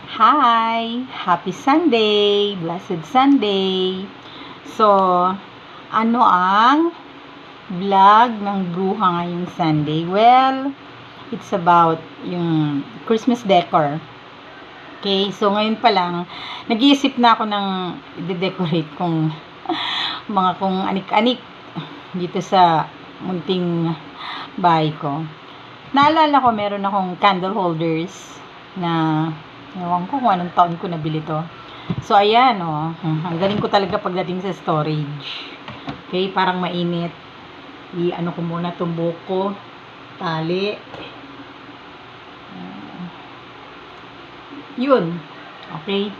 Hi! Happy Sunday! Blessed Sunday! So, ano ang vlog ng bruha ngayong Sunday? Well, it's about yung Christmas decor. Okay, so ngayon pa lang, nag-iisip na ako ng i-decorate kong mga kung anik-anik dito sa munting bahay ko. Naalala ko, meron akong candle holders na ewan ko kung anong taon ko nabili to. So, ayan, oh. Ang galing ko talaga pagdating sa storage. Okay, parang mainit. I-ano ko muna itong buko, tali. Yun. Okay.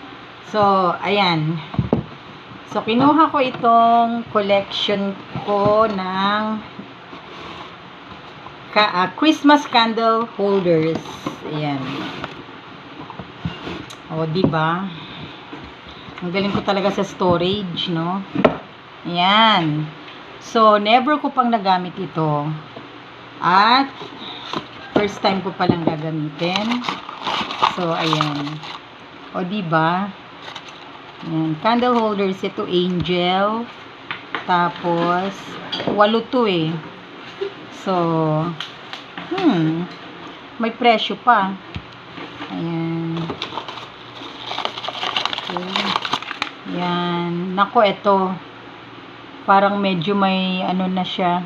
So, ayan. So, kinuha ko itong collection ko ng Christmas candle holders. Ayan. O, diba? Ang galing ko talaga sa storage, no? Ayan. So, never ko pang nagamit ito. At, first time ko palang gagamitin. So, ayan. O, diba? Ayan. Candle holders. Ito, angel. Tapos, 8 to eh. So, may presyo pa. Ayan. Okay. Yan. Nako, ito. Parang medyo may ano na siya.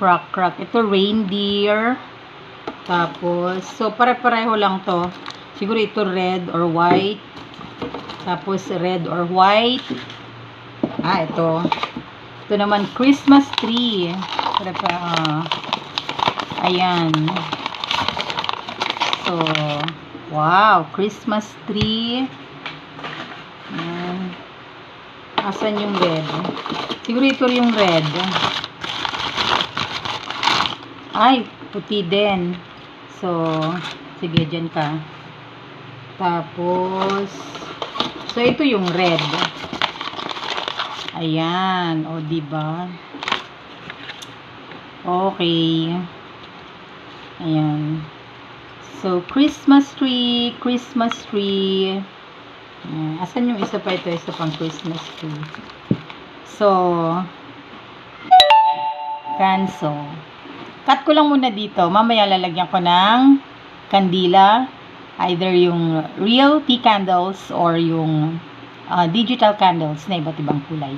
Crack. Ito, reindeer. Tapos, so, pare-pareho lang to. Siguro ito red or white. Tapos, red or white. Ito. Ito naman, Christmas tree. Ayan. So, wow. Christmas tree. Ayan. Asan yung red? Siguro ito yung red. Ay, puti din. So, sige, dyan ka. Tapos, so ito yung red. Ayan. O, diba? Okay. Ayan. So, Christmas tree. Asan yung isa pa ito? Isa pang Christmas tree. So, cancel. Cut ko lang muna dito. Mamaya lalagyan ko ng kandila. Either yung real tea candles or yung digital candles na iba't ibang kulay.